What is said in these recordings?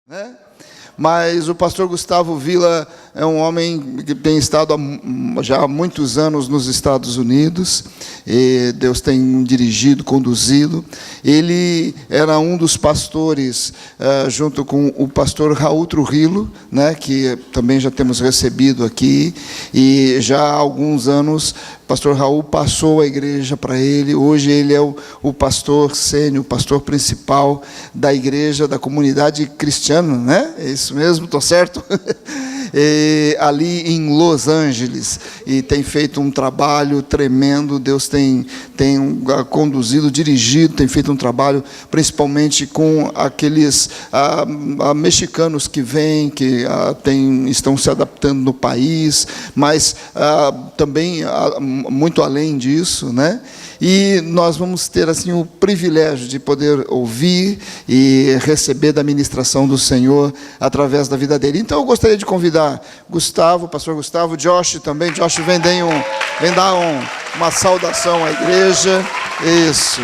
né? Mas o pastor Gustavo Villa é um homem que tem estado já há muitos anos nos Estados Unidos, e Deus tem dirigido, conduzido. Ele era um dos pastores, junto com o pastor Raul Trujillo, né, que também já temos recebido aqui, e já há alguns anos o pastor Raul passou a igreja para ele. Hoje ele é o pastor sênior, o pastor principal da igreja, da comunidade cristiana, né? É isso mesmo, estou certo? Ali em Los Angeles, e tem feito um trabalho tremendo. Deus tem conduzido, dirigido, tem feito um trabalho principalmente com aqueles mexicanos que vêm, que estão se adaptando no país, mas também muito além disso, né? E nós vamos ter assim o privilégio de poder ouvir e receber da ministração do Senhor através da vida dele. Então eu gostaria de convidar Gustavo, pastor Gustavo, Josh também. Josh, vem dar uma saudação à igreja. Isso.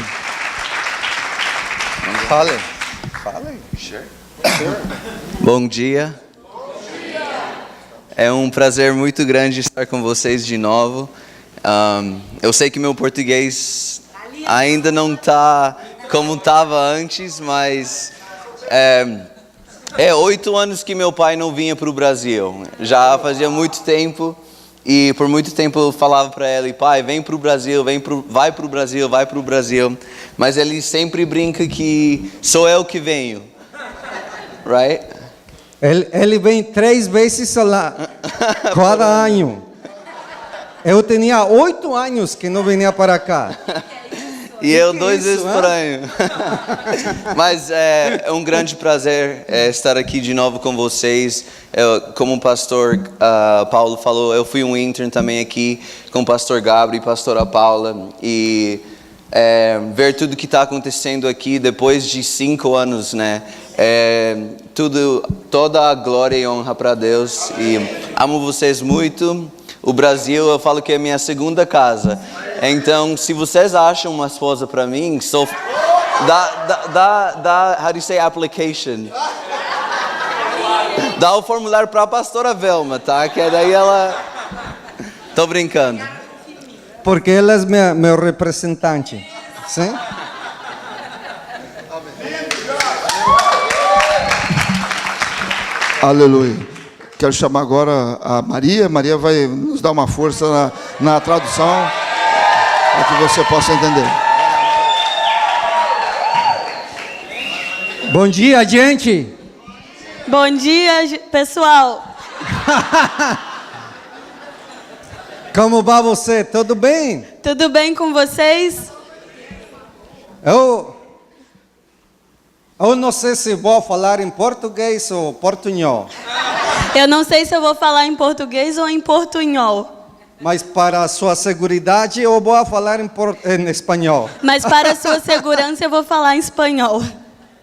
Fale. Sure. Bom dia. É um prazer muito grande estar com vocês de novo. Eu sei que meu português ainda não está como estava antes, mas é 8 anos que meu pai não vinha para o Brasil. Já fazia muito tempo, e por muito tempo eu falava para ele: pai, vem para o Brasil, vai para o Brasil, vai para o Brasil. Mas ele sempre brinca que sou eu que venho, right? Ele vem 3 vezes cada ano. Eu tinha 8 anos que não vinha para cá. E eu 2 vezes por ano. Mas é um grande prazer estar aqui de novo com vocês. Como o pastor Paulo falou, eu fui um intern também aqui com o pastor Gabriel e pastora Paula. E ver tudo que está acontecendo aqui depois de 5 anos, né? Toda a glória e honra para Deus. E amo vocês muito. O Brasil, eu falo que é minha segunda casa. Então, se vocês acham uma esposa para mim, how do you say application? Dá o formulário para a pastora Velma, tá? Que daí ela... Tô brincando. Porque ela é meu representante. Sim? Aleluia. Quero chamar agora a Maria. Maria vai nos dar uma força na tradução, para que você possa entender. Bom dia, gente. Bom dia, pessoal. Como vai você? Tudo bem? Tudo bem com vocês? Eu não sei se vou falar em português ou portunhol. Eu não sei se eu vou falar em português ou em portunhol. Mas para a sua segurança eu vou falar em espanhol. Mas para a sua segurança eu vou falar em espanhol.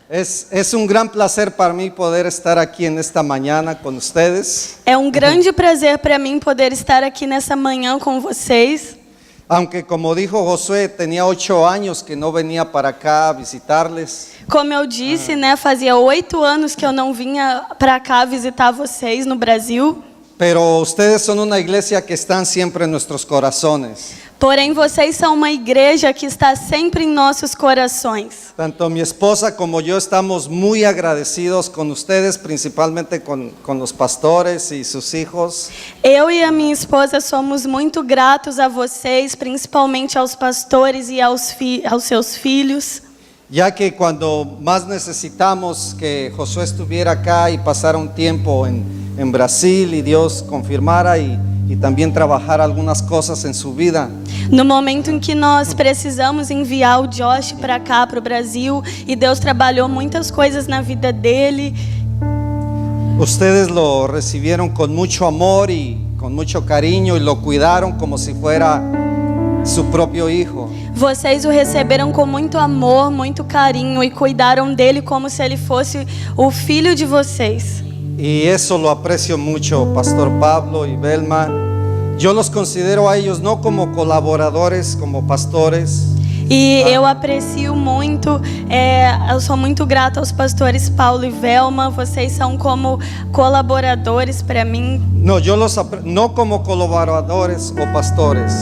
É um grande prazer para mim poder estar aqui nesta manhã com vocês. É um grande prazer para mim poder estar aqui nessa manhã com vocês. Aunque, como dijo Josué, tenía 8 años que no venía para acá a visitarles. Como eu disse, né, fazia 8 anos que eu não vinha para cá visitar vocês no Brasil. Pero ustedes son una iglesia que están siempre en nuestros corazones. Porém, vocês são uma igreja que está sempre em nossos corações. Tanto mi esposa como yo estamos muy agradecidos con ustedes, principalmente con los pastores y sus hijos. Eu e a minha esposa somos muito gratos a vocês, principalmente aos pastores e aos seus filhos. Ya que cuando más necesitamos que Josué estuviera acá y pasara un tiempo en Brasil y Dios confirmara y também trabalhar algumas coisas em sua vida. No momento em que nós precisamos enviar o Josh para cá, para o Brasil, e Deus trabalhou muitas coisas na vida dele. Ustedes lo recibieron con mucho amor y con mucho cariño y lo cuidaron como si fuera su propio hijo. Vocês o receberam com muito amor, muito carinho e cuidaram dele como se ele fosse o filho de vocês. Y eso lo aprecio mucho, Pastor Pablo y Velma. Yo los considero a ellos no como colaboradores, como pastores, E eu aprecio muito, eu sou muito grata aos pastores Paulo e Velma. Vocês são como colaboradores para mim. No, no como colaboradores o pastores,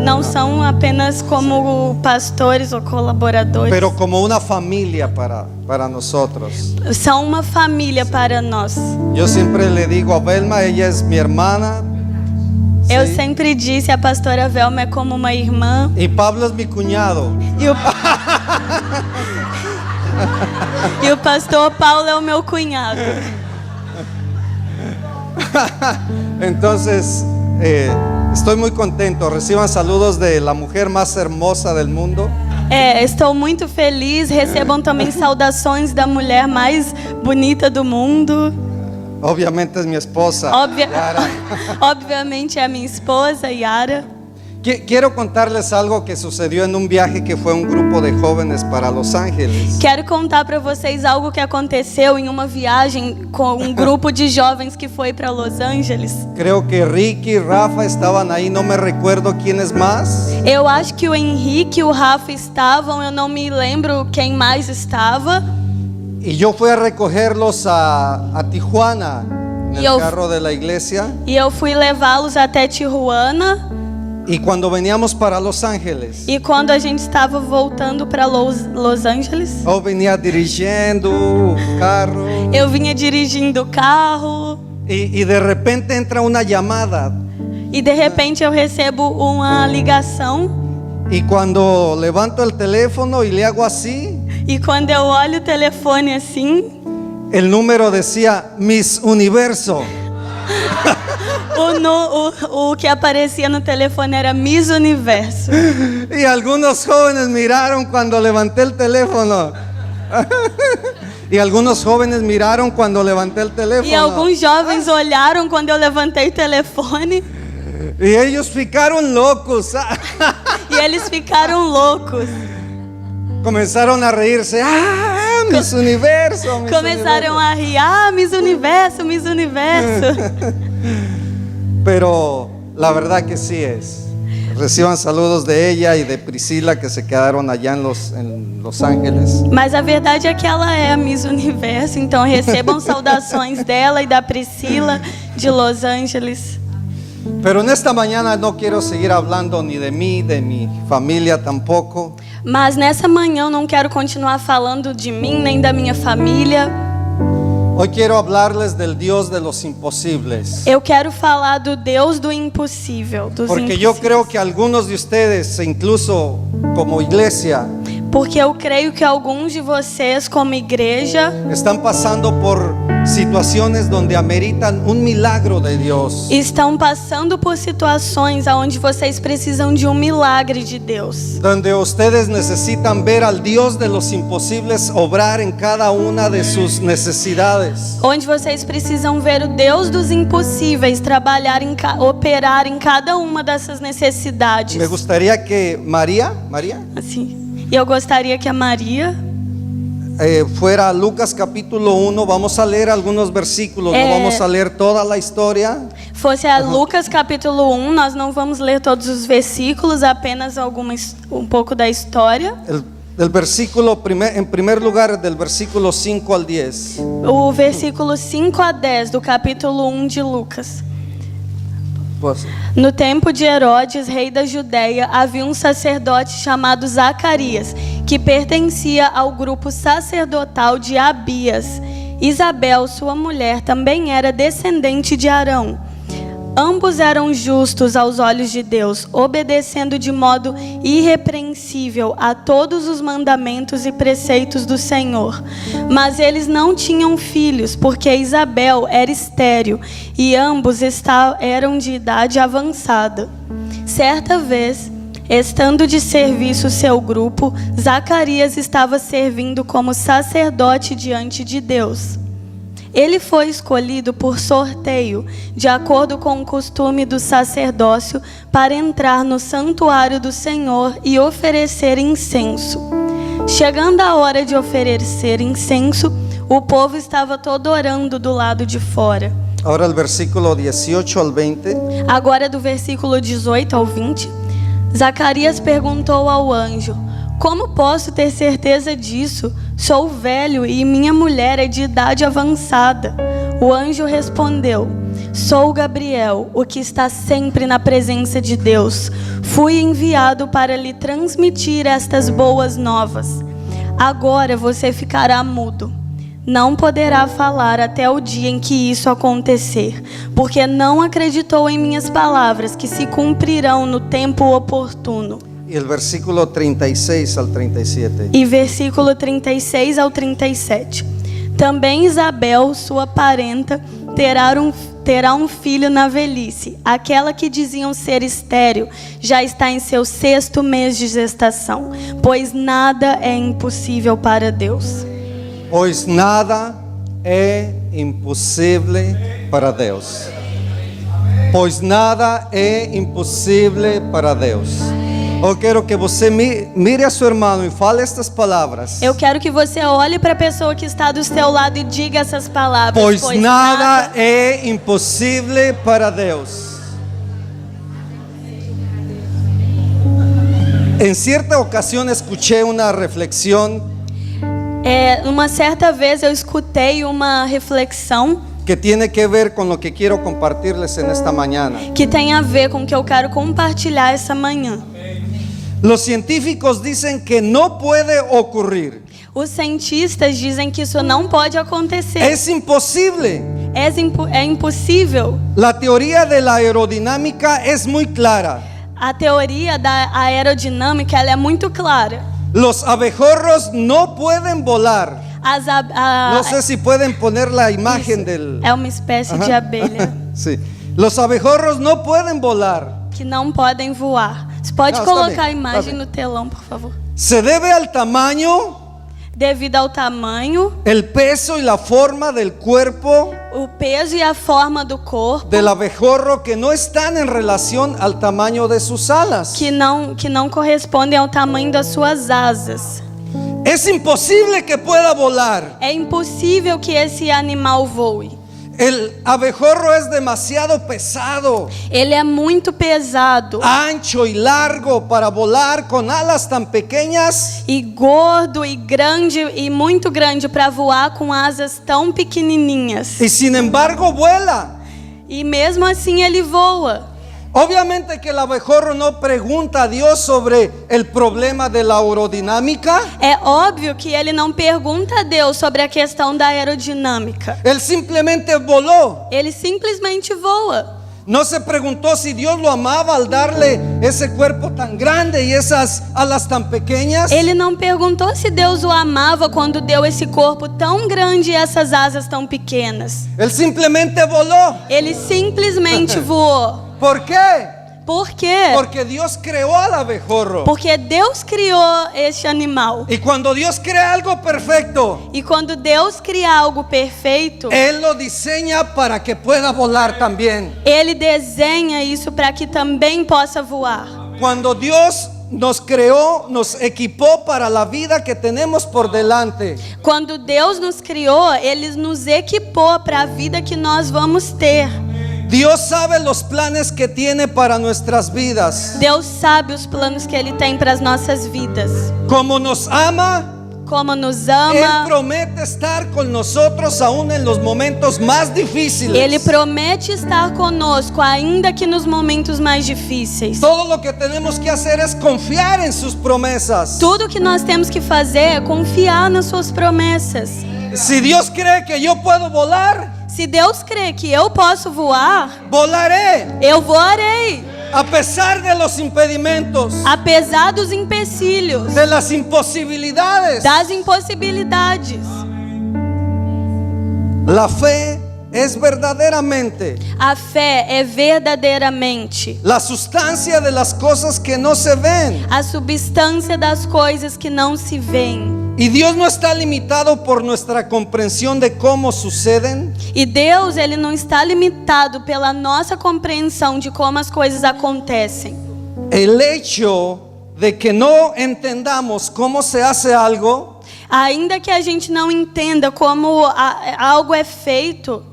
Não são apenas como pastores ou colaboradores. pero como una familia para nosotros. São uma família para nós. Yo siempre le digo a Velma, ella es mi hermana. Eu ¿sí? sempre disse, a pastora Velma é como uma irmã. Y Pablo es mi cuñado. E o pastor Paulo é o meu cunhado. Entonces, estoy muy contento. Reciban saludos de la mujer más hermosa del mundo. Estou muito feliz. Recebam também saudações da mulher mais bonita do mundo. Obviamente es mi esposa. Yara. Obviamente é a minha esposa, Yara. Quiero contarles algo que sucedió en un viaje que fue un grupo de jóvenes para Los Ángeles. Quero contar para vocês algo que aconteceu em uma viagem com um grupo de jovens que foi para Los Angeles. Creo que Ricky y Rafa estaban ahí, no me recuerdo quiénes más. Eu acho que o Henrique e o Rafa estavam, eu não me lembro quem mais estava. Y yo fui a recogerlos a Tijuana en el carro de la iglesia. E eu fui levá-los até Tijuana. Y cuando veníamos para Los Ángeles, E quando a gente estava voltando para Los Angeles, yo venía dirigiendo o carro eu vinha dirigindo o carro y de repente entra una llamada. e de repente eu recebo uma ligação. Y cuando levanto el teléfono y le hago así, E quando eu olho o telefone assim, el número decía Miss Universo. o que aparecia no telefone era Miss Universo. Y algunos jóvenes miraron cuando levanté el teléfono. Y algunos jóvenes miraron cuando levanté el teléfono. E alguns jovens olharam quando eu levantei o telefone. Y ellos ficaron locos. E eles ficaram loucos. Comenzaron a reírse. ¡Ah, Miss Universo! Miss Começaram a rir. Miss Universo, Miss Universo. Pero la verdad que sí es. Reciban saludos de ella y de Priscila que se quedaron allá en Los Ángeles. Mas a verdade é que ela é a Miss Universo. Então recebam saudações dela e da Priscila de Los Angeles. Pero en esta mañana no quiero seguir hablando ni de mí, de mi familia tampoco. Mas nessa manhã eu não quero continuar falando de mim nem da minha família. Hoy quiero hablarles del Dios de los imposibles. Eu quero falar do Deus do impossível, dos Porque yo impossíveis. creo que algunos de ustedes, incluso como iglesia, Porque eu creio que alguns de vocês, como igreja, están pasando por situaciones donde ameritan un milagro de Dios. estão passando por situações onde vocês precisam de um milagre de Deus. Donde ustedes necesitan ver al Dios de los imposibles obrar en cada una de sus necesidades. Onde vocês precisam ver o Deus dos impossíveis trabalhar, operar em cada uma dessas necessidades. Me gustaría que María Assim. E eu gostaria que a Maria fuera a Lucas capítulo 1. Vamos a leer algunos versículos, no vamos a leer toda la historia. fosse a Lucas capítulo 1. Nós não vamos ler todos os versículos, apenas um pouco da história. El versículo, en primer lugar, del versículo 5 al 10. O versículo 5 a 10 do capítulo 1 de Lucas. Pues, No tempo de Herodes, rei da Judeia, havia um sacerdote chamado Zacarias, que pertencia ao grupo sacerdotal de Abias. Isabel, sua mulher, também era descendente de Arão. Ambos eram justos aos olhos de Deus, obedecendo de modo irrepreensível a todos os mandamentos e preceitos do Senhor. Mas eles não tinham filhos, porque Isabel era estéril e ambos eram de idade avançada. Certa vez, estando de serviço seu grupo, Zacarias estava servindo como sacerdote diante de Deus. Ele foi escolhido por sorteio, de acordo com o costume do sacerdócio, para entrar no santuário do Senhor e oferecer incenso. Chegando a hora de oferecer incenso, o povo estava todo orando do lado de fora. ahora el versículo 18 al 20. Agora do versículo 18 ao 20, Zacarias perguntou ao anjo: Como posso ter certeza disso? Sou velho e minha mulher é de idade avançada. O anjo respondeu: Sou Gabriel, o que está sempre na presença de Deus. Fui enviado para lhe transmitir estas boas novas. Agora você ficará mudo. Não poderá falar até o dia em que isso acontecer, porque não acreditou em minhas palavras, que se cumprirão no tempo oportuno. Y el versículo 36 al 37. E versículo 36 ao 37. Também Isabel, sua parenta, terá um filho na velhice. Aquela que diziam ser estéril já está em seu 6º mês de gestação, pois nada é impossível para Deus. Pois nada é impossível para Deus. Pois nada é impossível para Deus. Eu quero que você mire a seu irmão e fale estas palavras. Eu quero que você olhe para a pessoa que está do seu lado e diga essas palavras. Pois nada é impossível para Deus. En cierta ocasión escuché una reflexión Uma certa vez eu escutei uma reflexão que tiene que ver con lo que quiero compartirles en esta mañana. que tem a ver com o que eu quero compartilhar essa manhã. Los científicos dicen que no puede ocurrir. Os cientistas dizem que isso não pode acontecer. Es imposible. É impossível. La teoría de la aerodinámica es muy clara. A teoria da aerodinâmica ela é muito clara. Los abejorros no pueden volar. No sé si pueden poner la imagen del... É uma espécie de abelha Sí. Los abejorros no pueden volar. que não podem voar. Você pode Não, colocar está a bem, imagem está bem. no telão, por favor? Se debe al tamaño, Devido ao tamanho, el peso y la forma del cuerpo o peso e a forma do corpo del abejorro que no están en relación al tamaño de sus alas. que não correspondem ao tamanho das suas asas. Es imposible que pueda volar. É impossível que esse animal voe. El abejorro es demasiado pesado, Ele é muito pesado ancho y largo para volar con alas tan pequeñas. e gordo e grande e muito grande para voar com asas tão pequenininhas. Y sin embargo vuela. E mesmo assim ele voa. Obviamente que el abejorro no pregunta a Dios sobre el problema de la aerodinámica. É óbvio que ele não pergunta a Deus sobre a questão da aerodinâmica. Él simplemente voló. Ele simplesmente voa. No se preguntó si Dios lo amaba al darle ese cuerpo tan grande y esas alas tan pequeñas. Ele não perguntou se Deus o amava quando deu esse corpo tão grande e essas asas tão pequenas. Él simplemente voló. Ele simplesmente voou. ¿Por qué? Por quê? Porque Dios creó al abejorro. Porque Deus criou este animal. Y cuando Dios crea algo perfecto, E quando Deus cria algo perfeito, Él lo diseña para que pueda volar también. Ele desenha isso para que também possa voar. Cuando Dios nos creó, nos equipó para la vida que tenemos por delante. Quando Deus nos criou, Ele nos equipou para a vida que nós vamos ter. Dios sabe los planes que tiene para nuestras vidas. Deus sabe os planos que Ele tem para as nossas vidas. Como nos ama, Como nos Él ama, promete estar con nosotros aún en los momentos más difíciles. Ele promete estar conosco, ainda que nos momentos mais difíceis. Todo lo que tenemos que hacer es confiar en sus promesas. Tudo que nós temos que fazer é confiar nas suas promessas. Si Dios cree que yo puedo volar, Se Deus crê que eu posso voar, volaré. eu voarei. A pesar de los impedimentos, Apesar dos empecilhos, de las imposibilidades. das impossibilidades. La fe es verdaderamente A fé é verdadeiramente la sustancia de las cosas que no se ven. a substância das coisas que não se veem. Y Dios no está limitado por nuestra comprensión de cómo suceden. E Deus, Ele não está limitado pela nossa compreensão de como as coisas acontecem. El hecho de que no entendamos cómo se hace algo Ainda que a gente não entenda como algo é feito,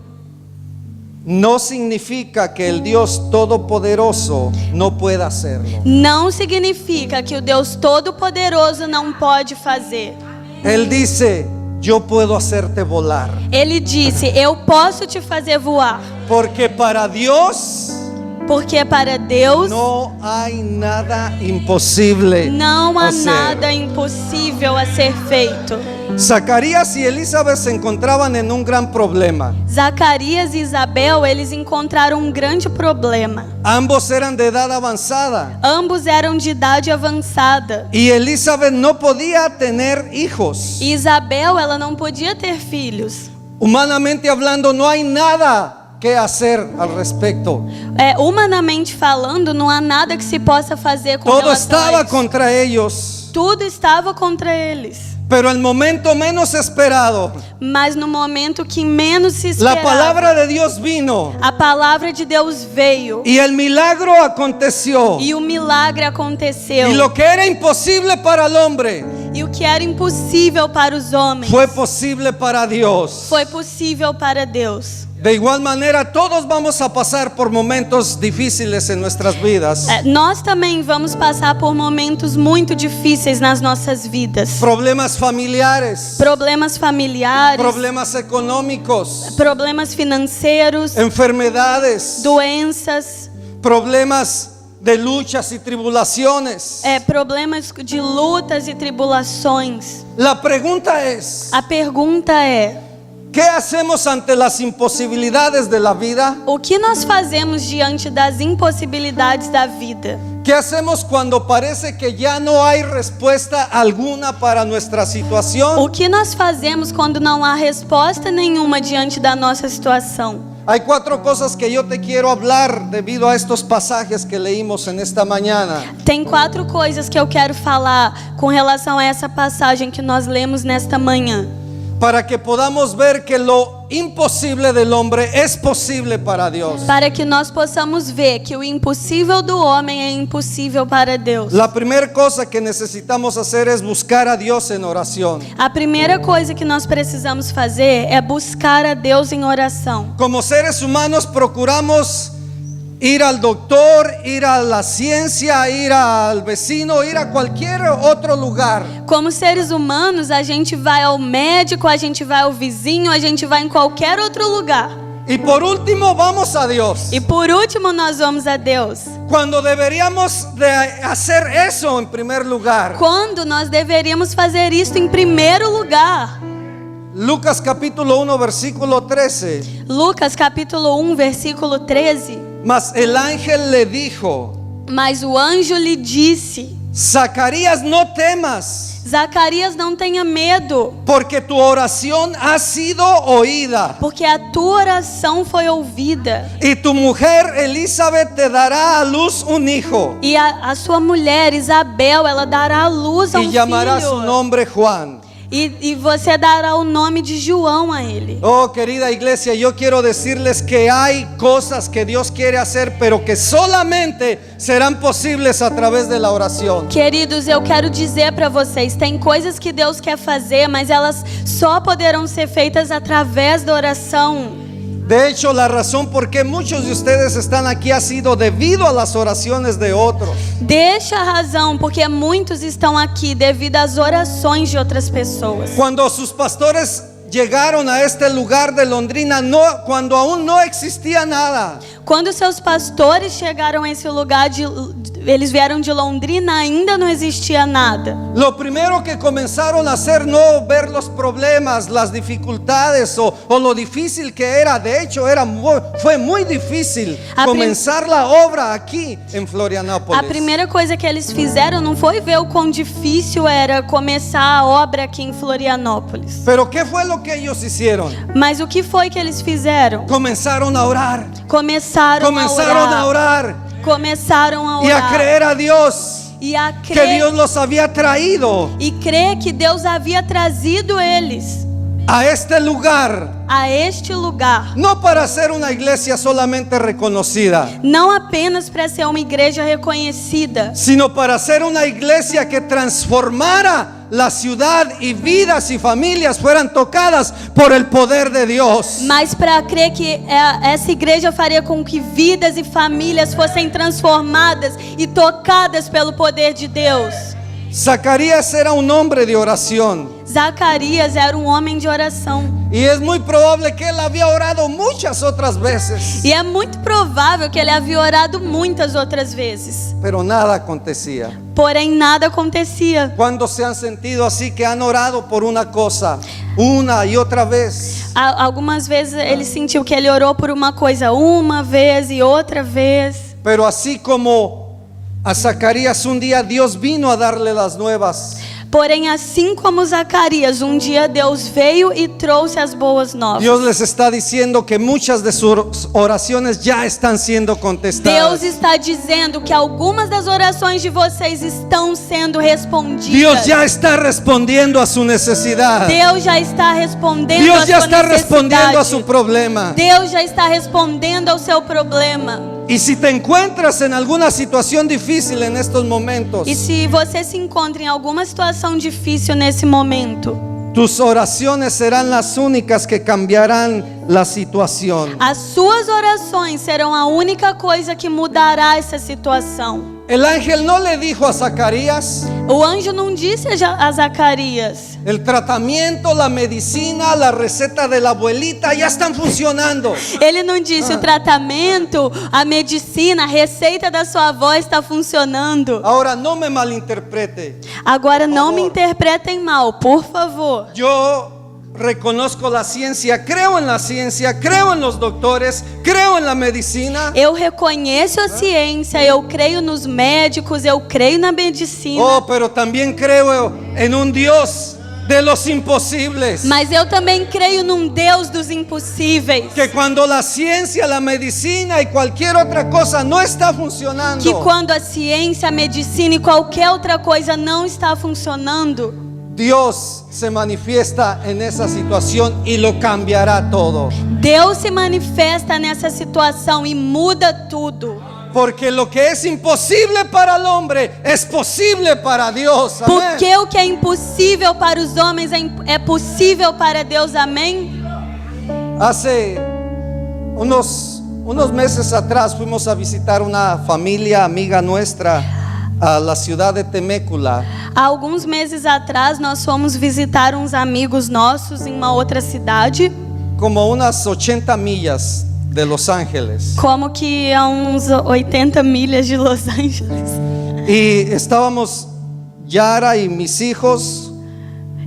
no significa que el Dios Todopoderoso no pueda hacerlo. não significa que o Deus Todo-Poderoso não pode fazer. Él dice, yo puedo hacerte volar. Ele disse: eu posso te fazer voar. Porque para Dios Porque para Deus no hay nada imposible. não há hacer. nada impossível a ser feito. Zacarías y Elizabeth se encontraban en un gran problema. Zacarias e Isabel, eles encontraram um grande problema. Ambos eran de edad avanzada. Ambos eram de idade avançada. Y Elizabeth no podía tener hijos. E Isabel, ela não podia ter filhos. Humanamente hablando, no hay nada que hacer al respecto. Humanamente falando, não há nada que se possa fazer com Todo relação a estaba isso. contra ellos. Tudo estava contra eles. Pero el momento menos esperado, Mas no momento que menos se la esperava, palabra de Dios vino a palavra de Deus veio. y el milagro aconteció. E o milagre aconteceu. Y lo que era imposible para el hombre E o que era impossível para os homens fue posible para Dios. foi possível para Deus. De igual manera, todos vamos a pasar por momentos difíciles en nuestras vidas. Nós também vamos passar por momentos muito difíceis nas nossas vidas. Problemas familiares, Problemas familiares, problemas económicos, problemas financeiros, enfermedades, doenças, problemas de luchas y tribulaciones. problemas de lutas e tribulações. La pregunta es, A pergunta é: ¿qué hacemos ante las imposibilidades de la vida? o que nós fazemos diante das impossibilidades da vida? ¿Qué hacemos cuando parece que ya no hay respuesta alguna para nuestra situación? O que nós fazemos quando não há resposta nenhuma diante da nossa situação? Hay 4 cosas que yo te quiero hablar debido a estos pasajes que leímos en esta mañana. Tem 4 coisas que eu quero falar com relação a essa passagem que nós lemos nesta manhã, Para que podamos ver que lo imposible del hombre es posible para Dios. para que nós possamos ver que o impossível do homem é impossível para Deus. La primera cosa que necesitamos hacer es buscar a Dios en oración. A primeira coisa que nós precisamos fazer é buscar a Deus em oração. Como seres humanos procuramos ir al doctor, ir a la ciencia, ir al vecino, ir a cualquier otro lugar. Como seres humanos, a gente vai ao médico, a gente vai ao vizinho, a gente vai em qualquer outro lugar. Y por último vamos a Dios. E por último, nós vamos a Deus. Cuando deberíamos de hacer eso en primer lugar. Quando nós deveríamos fazer isso em primeiro lugar. Lucas capítulo 1 versículo 13. Lucas capítulo 1, versículo 13. Mas el ángel le dijo: Mas o anjo lhe disse: Zacarías, no temas, Zacarias, não tenha medo, porque tu oración ha sido oída. porque a tua oração foi ouvida. Y tu mujer Elizabeth te dará a luz un hijo. E a sua mulher, Isabel, ela dará à luz a Y llamará su filho. nombre Juan. E você dará o nome de João a ele. Oh, querida iglesia, yo quiero decirles que hay cosas que Dios quiere hacer, pero que solamente serán posibles a través de la oración. Queridos, eu quero dizer para vocês, tem coisas que Deus quer fazer, mas elas só poderão ser feitas através da oração. De hecho, la razón por qué muchos de ustedes están aquí ha sido debido a las oraciones de otros. Deixa a razão, porque muitos estão aqui devido às orações de outras pessoas. Cuando sus pastores llegaron a este lugar de Londrina, cuando aún no existía nada, Quando seus pastores chegaram a esse lugar, eles vieron de Londrina, ainda não existia nada. lo primero que comenzaron a hacer no ver los problemas, las dificultades o lo difícil que era. De hecho, fue muy difícil comenzar la obra aquí en Florianópolis. A primeira coisa que eles fizeram não foi ver o quão difícil era começar a obra aqui em Florianópolis. Pero ¿qué fue lo que ellos hicieron? Mas o que foi que eles fizeram? Comenzaron a orar. Começaram Comenzaron a orar Começaram a y a orar. creer a Dios E a que crer. Dios los había traído E crer que Deus havia trazido eles a este lugar, a este lugar. no para ser una iglesia solamente reconocida, Não apenas para ser uma igreja reconhecida, sino para ser una iglesia que transformara la ciudad y vidas y familias fueran tocadas por el poder de Dios. Mas para crer que essa igreja faria com que vidas e famílias fossem transformadas e tocadas pelo poder de Deus. Zacarías era un hombre de oración. Zacarias era um homem de oração. Y es muy probable que él había orado muchas otras veces, E é muito provável que ele havia orado muitas outras vezes. pero nada acontecía. Porém, nada acontecia. ¿Cuándo se han sentido así que han orado por una cosa una y otra vez? Algumas vezes ele sentiu que ele orou por uma coisa uma vez e outra vez. Pero así como a Zacarías un día Dios vino a darle las nuevas, Porém, assim como Zacarias, um dia Deus veio e trouxe as boas novas. Dios les está diciendo que muchas de sus oraciones ya están siendo contestadas. Deus está dizendo que algumas das orações de vocês estão sendo respondidas. Dios ya está respondiendo a su necesidad. Deus já está respondendo Dios a ya sua está respondiendo a necessidade. su problema. Deus já está respondendo ao seu problema. Y si te encuentras en alguna situación difícil en estos momentos, E se você se encontra em alguma situação difícil nesse momento, tus oraciones serán las únicas que cambiarán la situación. as suas orações serão a única coisa que mudará essa situação. El ángel no le dijo a Zacarías: O anjo não disse a Zacarias: el tratamiento, la medicina, la receta de la abuelita ya están funcionando. ele não disse o tratamento, a medicina, a receita da sua avó está funcionando. Ahora no me malinterprete. Agora não me interpretem mal, por favor. Yo reconozco la ciencia, creo en la ciencia, creo en los doctores, creo en la medicina. Eu reconheço a ciência, eu creio nos médicos, eu creio na medicina. Oh, pero también creo en un Dios de los imposibles. Mas eu também creio num Deus dos impossíveis. Que cuando la ciencia, la medicina y cualquier otra cosa no está funcionando, Que quando a ciência, a medicina e qualquer outra coisa não está funcionando, Dios se manifiesta en esa situación y lo cambiará todo. Deus se manifesta nessa situação e muda tudo. Porque lo que es imposible para el hombre es posible para Dios. Amén. Porque o que é impossível para os homens é possível para Deus. Amém? Hace unos meses atrás fuimos a visitar una familia amiga nuestra a la ciudad de Temécula. Há alguns meses atrás nós fomos visitar uns amigos nossos em uma outra cidade, Como unas 80 millas de Los Ángeles. como que a uns 80 milhas de Los Angeles. Y estábamos Yara y mis hijos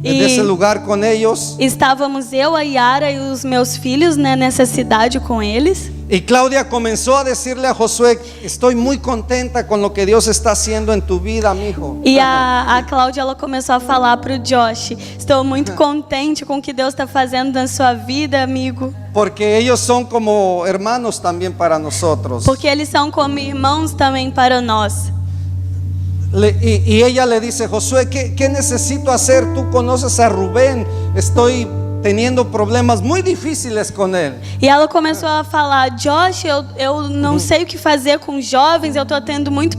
en E ese lugar con ellos. estávamos eu, a Yara e os meus filhos, né, nessa cidade com eles. Y Claudia comenzó a decirle a Josué: estoy muy contenta con lo que Dios está haciendo en tu vida, mijo. E a Cláudia, ela começou a falar para o Josh: estou muito contente com o que Deus está fazendo na sua vida, amigo. Porque ellos son como hermanos también para nosotros. Porque eles são como irmãos também para nós. Y ella le dice: Josué, ¿qué necesito hacer? Tú conoces a Rubén, estoy teniendo problemas muy difíciles con él. E ela começou a falar: Josh, eu não sei o que fazer com jovens, eu estou tendo muitos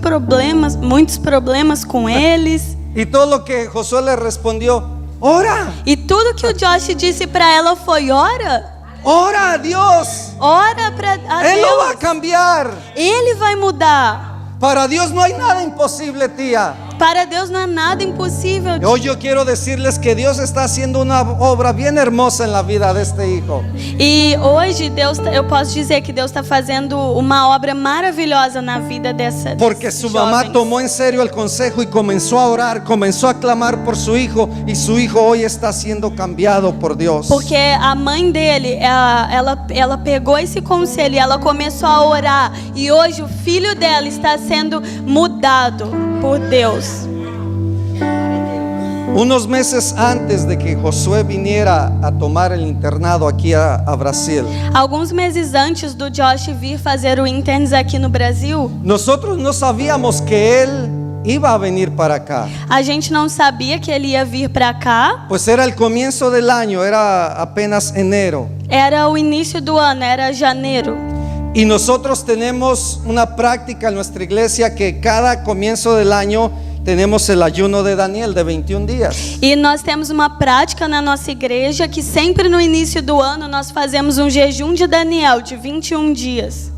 problemas com eles. Y todo lo que Josué le respondió: ora, E tudo que o Josh disse para ela foi: ora, ora a Dios. ora para Él lo va a Deus. cambiar. Ele vai mudar. Para Dios no hay nada imposible, tía. Para Deus não há nada impossível. Hoy yo quiero decirles que Dios está haciendo una obra bien hermosa en la vida de este hijo. E hoje eu posso dizer que Deus está fazendo uma obra maravilhosa na vida desses Porque su mamá jovens. tomó en serio el consejo y comenzó a orar, comenzó a clamar por su hijo, y su hijo hoy está siendo cambiado por Dios. Porque a mãe dele, ela pegou esse conselho e ela começou a orar. E hoje o filho dela está sendo mudado por Deus. Unos meses antes de que Josué viniera a tomar el internado aquí a Brasil, Alguns meses antes do Josh vir fazer o interns aqui no Brasil, nosotros no sabíamos que él iba a venir para acá. a gente não sabia que ele ia vir para cá. Pues era el comienzo del año, era apenas enero. Era o início do ano, era janeiro. Y nosotros tenemos una práctica en nuestra iglesia que cada comienzo del año tenemos el ayuno de Daniel de 21 días. E nós temos uma prática na nossa igreja que sempre no início do ano nós fazemos um jejum de Daniel de 21 dias.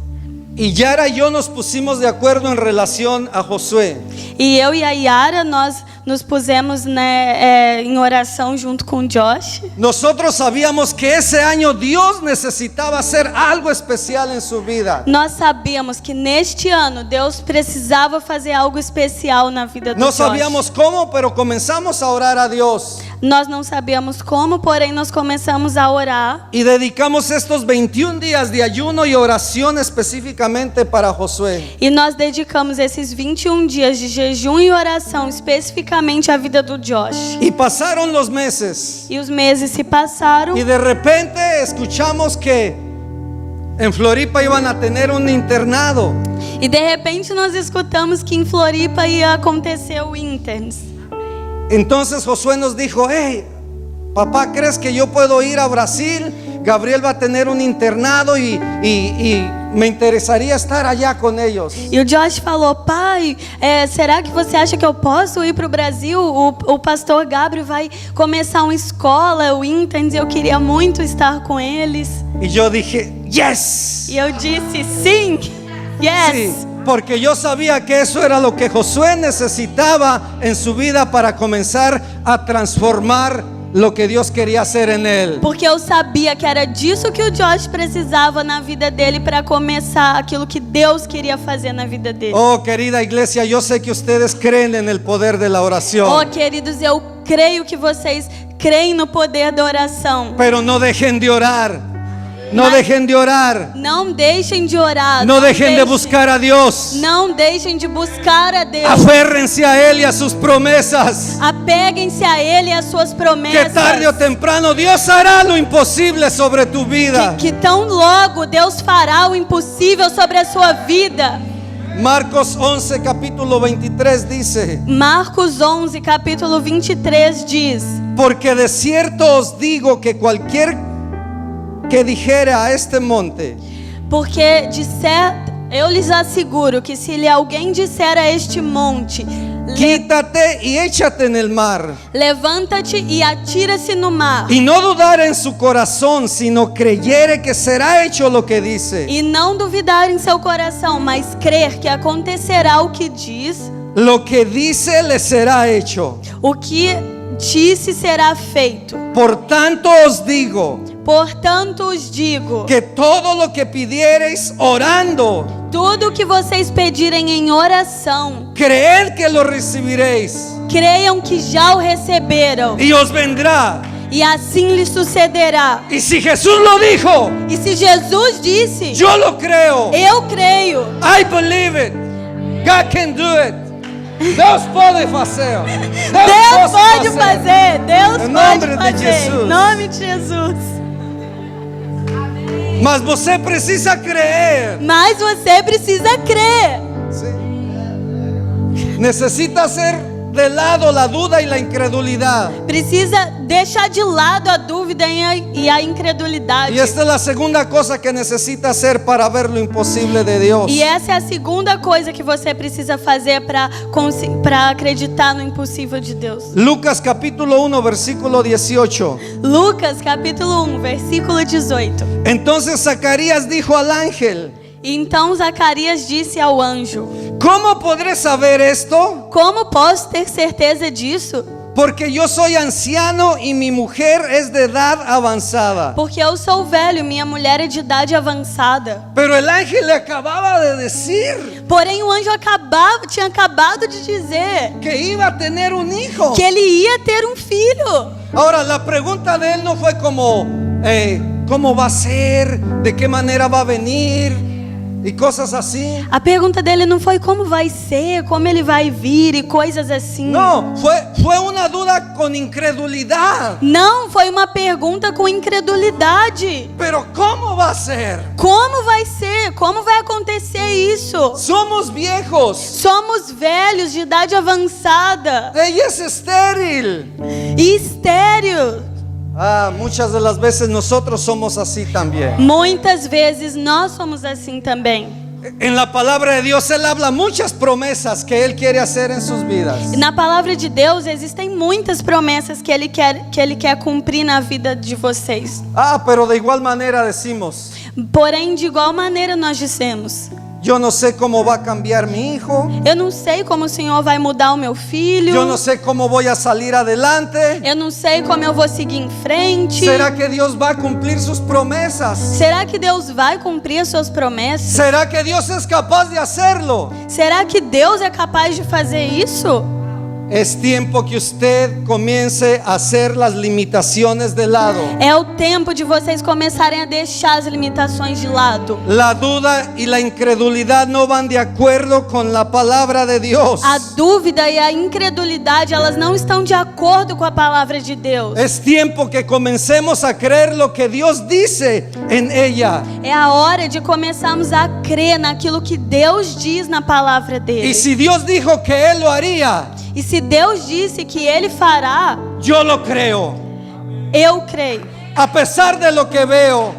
Y Yara y yo nos pusimos de acuerdo en relación a Josué. E eu e a Yara, nós nos pusemos, né, em oração junto com o Josh. Nosotros sabíamos que ese año Dios necesitaba hacer algo especial en su vida. Nós sabíamos que neste ano Deus precisava fazer algo especial na vida do No Josh. sabíamos cómo, pero comenzamos a orar a Dios. Nós não sabíamos como, porém nós começamos a orar. Y dedicamos estos 21 días de ayuno y oración específicamente para Josué. E nós dedicamos esses 21 dias de jejum e oração especificamente à vida do Josh. Y pasaron los meses. E os meses se passaram. Y de repente escuchamos que en Floripa iban a tener un internado. E de repente nós escutamos que em Floripa ia acontecer o Interns. Entonces Josué nos dijo: hey, papá, ¿crees que yo puedo ir a Brasil? Gabriel va a tener un internado y me interesaría estar allá con ellos. E o Josh falou: pai, será que você acha que eu posso ir para o Brasil? O pastor Gabriel vai começar uma escola, o Interns, e eu queria muito estar com eles. Y yo dije: yes. E eu disse: sim, yes. Sí, porque yo sabía que eso era lo que Josué necesitaba en su vida para comenzar a transformar lo que Dios quería hacer en él. Porque eu sabia que era disso que o Josh precisava na vida dele para começar aquilo que Deus queria fazer na vida dele. Oh, querida iglesia, yo sé que ustedes creen en el poder de la oración. Oh, queridos, eu creio que vocês creem no poder da oração. Pero no dejen de orar. No Mas dejen de orar. Não deixem de orar. No dejen de buscar a Dios. Não deixem de buscar a Deus. Aférrense a Él y a sus promesas. Apeguem-se a Ele e às suas Que promessas. tarde o temprano Dios hará lo imposible sobre tu vida. Que tão logo Deus fará o impossível sobre a sua vida. Marcos 11, capítulo 23 dice: Marcos 11, capítulo 23 diz: porque de cierto os digo que cualquier que dijera a este monte, porque eu lhes asseguro que se lhe alguém disser a este monte, quítate y échate en el mar, levanta-te e atira-se no mar, y no dudar en su corazón, sino creyere que será hecho lo que dice, e não duvidar em seu coração, mas crer que acontecerá o que diz, lo que dice le será hecho. o que disse será feito. Por tanto os digo, Portanto os digo, que todo lo que pidiereis orando, tudo o que vocês pedirem em oração, creed que lo recibiréis, creiam que já o receberam, y os vendrá. e assim lhes sucederá. Y si Jesús lo dijo, E se Jesus disse, yo lo creo. eu creio. I believe it. God can do it. Deus pode fazer. Deus pode fazer. Deus Em pode nome de fazer. Jesus. Em nome de Jesus. Mas você precisa crer. Mas você precisa crer. Sí. Necesita hacer de lado la duda y la incredulidad. Precisa deixar de lado a dúvida e a incredulidade. Y esta es la segunda cosa que necesita hacer para ver lo imposible de Dios. E essa é a segunda coisa que você precisa fazer para acreditar no impossível de Deus. Lucas capítulo 1 versículo 18. Lucas capítulo 1, versículo 18. Entonces Zacarías dijo al ángel: Então Zacarias disse ao anjo: ¿cómo podré saber esto? como posso ter certeza disso? Porque yo soy anciano y mi mujer es de edad avanzada. Porque eu sou velho, minha mulher é de idade avançada. Pero el ángel le acababa de decir Porém o anjo tinha acabado de dizer que iba a tener un hijo. que ele ia ter um filho. Ahora la pregunta de él no fue como ¿cómo va a ser? ¿De qué manera va a venir? Y cosas así. A pergunta dele não foi como vai ser, como ele vai vir e coisas assim. No, fue una duda con incredulidad. Não, foi uma pergunta com incredulidade. Pero ¿cómo va a ser? Como vai ser? Como vai acontecer isso? Somos viejos. Somos velhos de idade avançada Ella es estéril. e estéril. Muchas de las veces nosotros somos así también. Muitas vezes nós somos assim também. En la palabra de Dios Él habla muchas promesas que Él quiere hacer en sus vidas. Na palavra de Deus existem muitas promessas que Ele quer cumprir na vida de vocês. Pero de igual manera decimos, Porém, de igual maneira nós dissemos: yo no sé cómo va a cambiar mi hijo, eu não sei como o Senhor vai mudar o meu filho. yo no sé cómo voy a salir adelante. Eu não sei como eu vou seguir em frente. ¿Será que Dios va a cumplir sus promesas? Será que Deus vai cumprir as suas promessas? ¿Será que Dios es capaz de hacerlo? Será que Deus é capaz de fazer isso? Es tiempo que usted comience a hacer las limitaciones de lado. É o tempo de vocês começarem a deixar as limitações de lado. La duda y la incredulidad no van de acuerdo con la palabra de Dios. A dúvida e a incredulidade, elas não estão de acordo com a palavra de Deus. Es tiempo que comencemos a creer lo que Dios dice en ella. É a hora de começarmos a crer naquilo que Deus diz na palavra dele. Y si Dios dijo que Él lo haría, E se Deus disse que Ele fará, yo lo creo. eu creio. A pesar de lo que veo,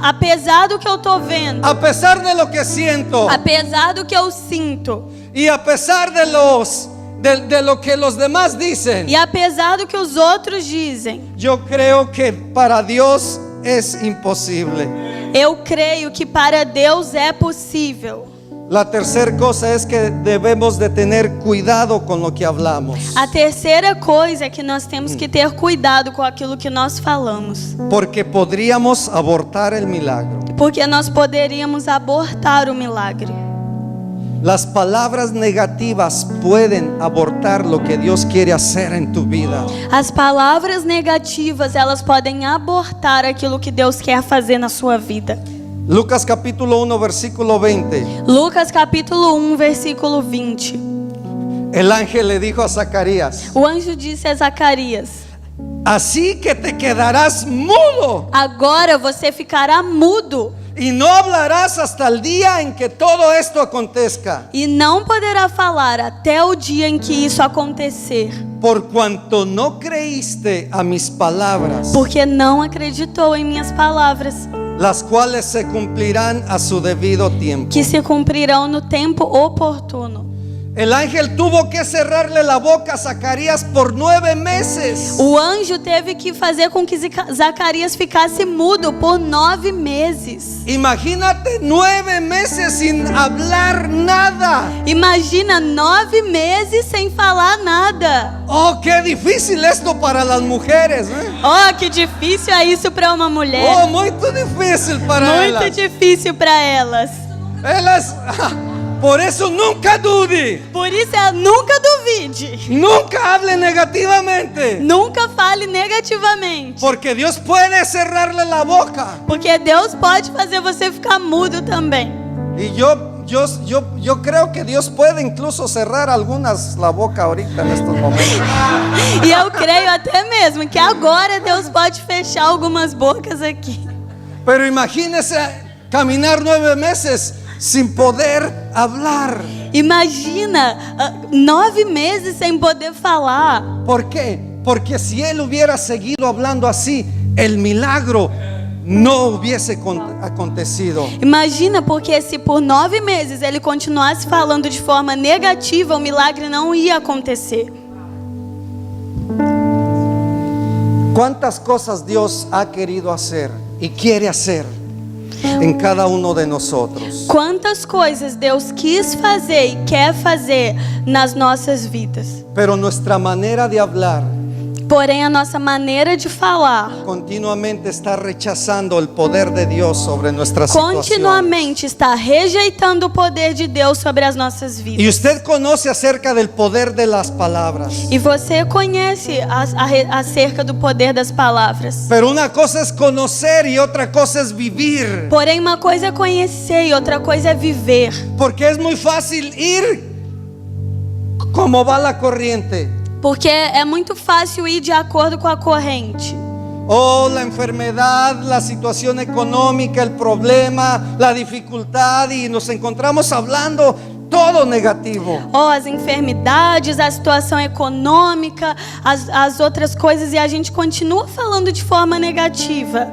Apesar do que eu estou vendo, a pesar de lo que siento, apesar do que eu sinto, y a pesar de lo que los demás dicen, e apesar do que os outros dizem, yo creo que para Dios es imposible. eu creio que para Deus é possível. La tercera cosa es que debemos de tener cuidado con lo que hablamos, A terceira coisa é que nós temos que ter cuidado com aquilo que nós falamos, porque podríamos abortar el milagro. porque nós poderíamos abortar o milagre. Las palabras negativas pueden abortar lo que Dios quiere hacer en tu vida. As palavras negativas, elas podem abortar aquilo que Deus quer fazer na sua vida. Lucas capítulo 1 versículo 20. Lucas capítulo 1, versículo 20. El ángel le dijo a Zacarías: O anjo disse a Zacarias: así que te quedarás mudo agora você ficará mudo y no hablarás hasta el día en que todo esto acontezca, e não poderá falar até o dia em que isso acontecer, por cuanto no creíste a mis palabras, porque não acreditou em minhas palavras, las cuales se cumplirán a su debido tiempo. que se cumprirão no tempo oportuno. El ángel tuvo que cerrarle la boca a Zacarías por 9 meses. O anjo teve que fazer com que Zacarias ficasse mudo por 9 meses. Imagínate 9 meses sin hablar nada. Imagina 9 meses sem falar nada. Oh, qué difícil esto para las mujeres, ¿eh? Oh, que difícil é isso para uma mulher. Oh, muito difícil para Muito elas. difícil para elas. Elas, por eso nunca dude. Por isso, nunca duvide. Nunca hable negativamente. Nunca fale negativamente. Porque Dios puede cerrarle la boca. Porque Deus pode fazer você ficar mudo também. Y yo creo que Dios puede incluso cerrar algunas la boca ahorita en estos momentos. E eu creio até mesmo que agora Deus pode fechar algumas bocas aqui. Pero imagínese caminar 9 meses sin poder hablar. Imagina 9 meses sem poder falar. ¿Por qué? Porque si él hubiera seguido hablando así, el milagro no hubiese acontecido. Imagina, porque se por 9 meses ele continuasse falando de forma negativa, o milagre não ia acontecer. ¿Cuántas cosas Dios ha querido hacer y quiere hacer en cada uno de nosotros? Quantas coisas Deus quis fazer e quer fazer nas nossas vidas. Pero nuestra manera de hablar Porém, a nossa maneira de falar continuamente está rechazando el poder de Dios sobre nuestras situaciones. continuamente está rejeitando o poder de Deus sobre as nossas Y vidas. usted conoce acerca del poder de las palabras. E você conhece acerca do poder das palavras. Pero una cosa es conocer y otra cosa es vivir. Porém, uma coisa é conhecer e outra coisa é viver. Porque es muy fácil ir como va la corriente. Porque é muito fácil ir de acordo com a corrente. Oh, la enfermedad, la situación económica, el problema, la dificultad, y nos encontramos hablando todo negativo. Oh, as enfermidades, a situação econômica, as outras coisas, e a gente continua falando de forma negativa.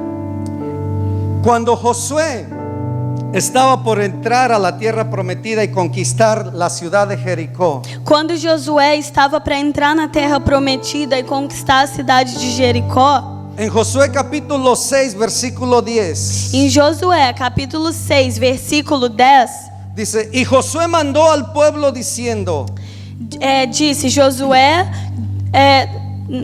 Cuando Josué estaba por entrar a la tierra prometida y conquistar la ciudad de Jericó, Quando Josué estava para entrar na terra prometida e conquistar a cidade de Jericó, en Josué capítulo 6, versículo 10, em Josué, capítulo 6, versículo 10, dice: y Josué mandó al pueblo diciendo: disse Josué,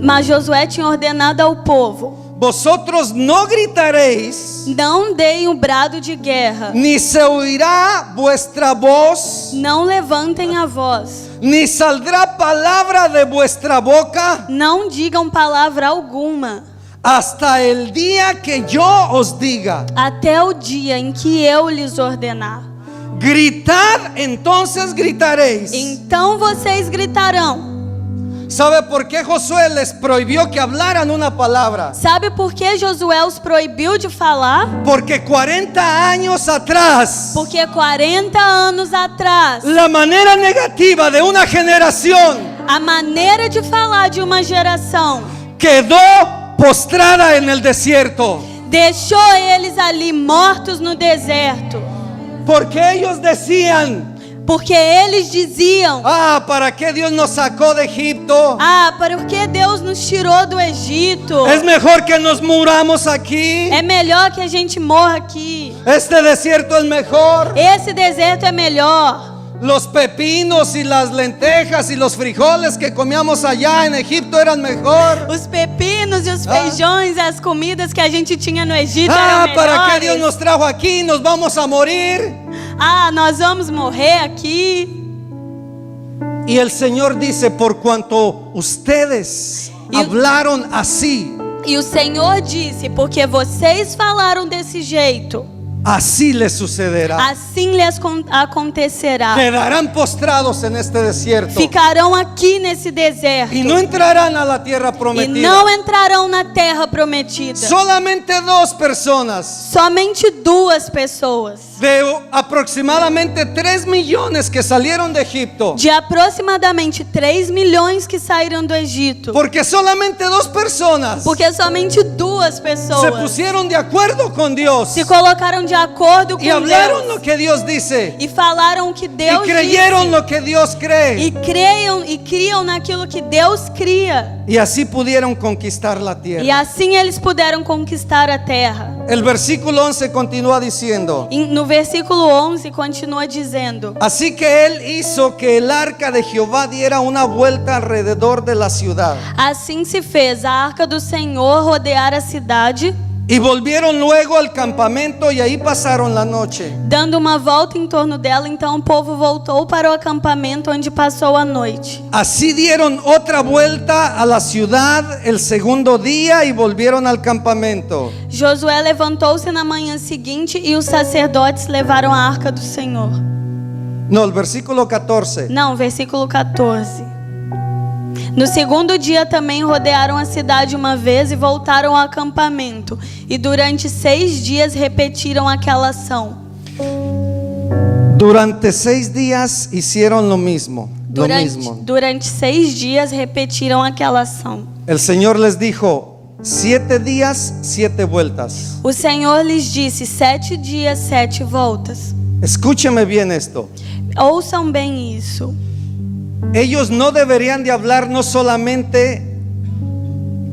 mas Josué tinha ordenado ao povo: vosotros no gritaréis, não deem o brado de guerra, ni se oirá vuestra voz, não levantem a voz, ni saldrá palabra de vuestra boca, não digam palavra alguma, hasta el día que yo os diga. até o dia em que eu lhes ordenar. Gritad, entonces gritaréis. Então vocês gritarão. ¿Sabe por qué Josué les prohibió que hablaran una palabra? Sabe por que Josué os proibiu de falar? Porque 40 años atrás, Porque 40 anos atrás, la manera negativa de una generación a maneira de falar de uma geração quedó postrada en el desierto. deixou eles ali mortos no deserto. Porque ellos decían: Porque eles diziam: ah, ¿para qué Dios nos sacó de Egipto? ah, para que Deus nos tirou do Egito? Es mejor que nos muramos aquí. É melhor que a gente morra aqui. Este desierto es mejor. Esse deserto é melhor. Los pepinos y las lentejas y los frijoles que comíamos allá en Egipto eran mejor. Os pepinos e os feijões, as comidas que a gente tinha no Egito Ah, eram ¿para qué Dios melhores. nos trajo aquí? Nos vamos a morir. Ah, nós vamos morrer aqui. Y el Señor dice: por cuanto ustedes hablaron así, E o Senhor disse: porque vocês falaram desse jeito, así les sucederá. assim lhes acontecerá. Quedarán postrados en este desierto Ficarão aqui nesse deserto y no entrarán a la tierra e prometida. não entrarão na terra prometida. Solamente 2 personas Somente 2 pessoas, de aproximadamente 3 millones que salieron de Egipto. de aproximadamente 3 milhões que saíram do Egito. Porque solamente 2 personas Porque somente 2 se pessoas pusieron de acuerdo con Dios se colocaram de acordo com y hablaron Deus lo que Dios dice e falaram o que y Deus creyeron disse. lo que Dios cree, E creiam e criam naquilo que Deus cria. y así pudieron conquistar la E tierra. assim eles puderam conquistar a terra. El versículo 11 continúa diciendo: No versículo 11 continua dizendo: así que él hizo que el arca de Jehová diera una vuelta alrededor de la ciudad, assim se fez a arca do Senhor rodear a cidade, y volvieron luego al campamento y ahí pasaron la noche. dando uma volta em torno dela. Então o povo voltou para o acampamento onde passou a noite. Así dieron otra vuelta a la ciudad el segundo día y volvieron al campamento. Josué levantou-se na manhã seguinte e os sacerdotes levaram a arca do Senhor. No, el versículo 14. Não, versículo 14. No segundo dia também rodearam a cidade uma vez e voltaram ao acampamento. E durante 6 dias repetiram aquela ação. Durante 6 días hicieron lo mismo. Durante 6 dias repetiram aquela ação. El Señor les dijo: 7 días, 7 vueltas. O Senhor lhes disse: 7 dias, 7 voltas. Escúcheme bien esto. Ouçam bem isso. Ellos no deberían de hablar no solamente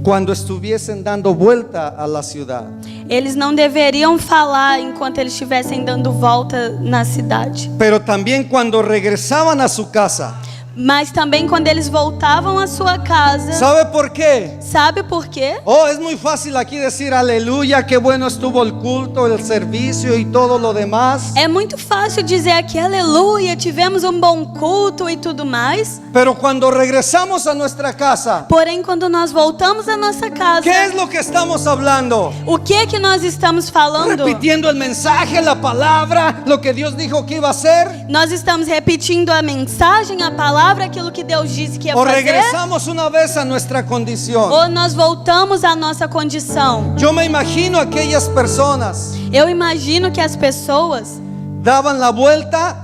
cuando estuviesen dando vuelta a la ciudad, Eles não deveriam falar enquanto eles estivessem dando volta na cidade, pero también cuando regresaban a su casa. mas também quando eles voltavam à sua casa. ¿Sabe por qué? Sabe por quê? Oh, es muy fácil aquí decir aleluya, qué bueno estuvo el culto, el servicio y todo lo demás. É muito fácil dizer aqui aleluia, tivemos um bom culto e tudo mais. Pero cuando regresamos a nuestra casa, Porém, quando nós voltamos à nossa casa, ¿qué es lo que estamos hablando? o que nós estamos falando? Repitiendo el mensaje, la palabra, lo que Dios dijo que iba a hacer. Nós estamos repetindo a mensagem, a palavra, aquilo que Deus disse que ia O fazer? regresamos una vez a nuestra condición. Ou nós voltamos à nossa condição? Yo me imagino aquellas personas Eu imagino que as pessoas daban la vuelta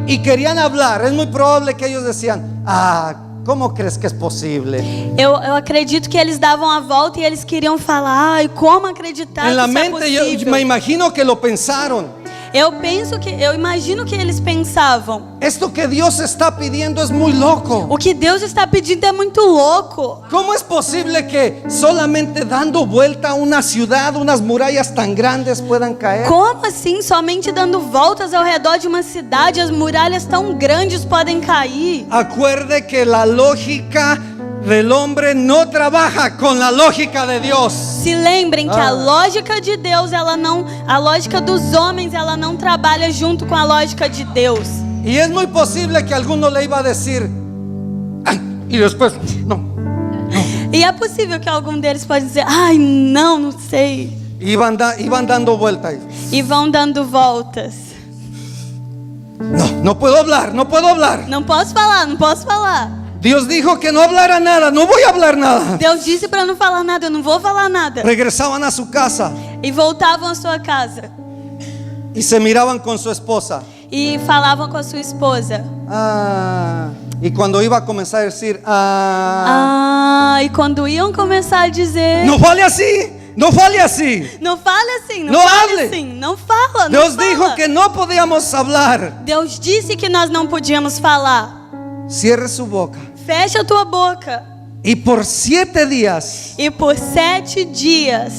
y querían hablar. Es muy probable que ellos decían: ah, ¿cómo crees que es posible? Eu acredito que eles davam a volta e eles queriam falar, ai, como acreditar En la que isso é mente yo possível? me imagino que lo pensaron. Eu imagino que eles pensavam. Esto que Dios está pidiendo es muy loco. O que Deus está pedindo é muito louco. ¿Cómo es posible que solamente dando vuelta a una ciudad, unas murallas tan grandes puedan caer? Como assim, somente dando voltas ao redor de uma cidade, as muralhas tão grandes podem cair? Acuerde que la lógica del hombre no trabaja con la lógica de Dios. Se lembrem que a lógica de Deus, a lógica dos homens, ela não trabalha junto com a lógica de Deus. Y es muy posible que alguno le iba a decir, "Ay", y después, no. E é possível que algum deles pode dizer, ai, não sei. Iban dando vueltas. E vão dando voltas. No puedo hablar, no puedo hablar. Não posso falar. Dios dijo que no hablara nada, no voy a hablar nada. Deus disse para não falar nada, eu não vou falar nada. Regresaban a su casa E voltavam à sua casa. y se miraban con su esposa. E falavam com a sua esposa. Y cuando iba a comenzar a decir, E quando iam começar a dizer, no vale así, no vale así. não fale assim, não Não fale hable. assim, não fala, não Dios fala. dijo que no podíamos hablar. Deus disse que nós não podíamos falar. Cierre su boca. Fecha a tua boca. Y por 7 días E por 7 dias,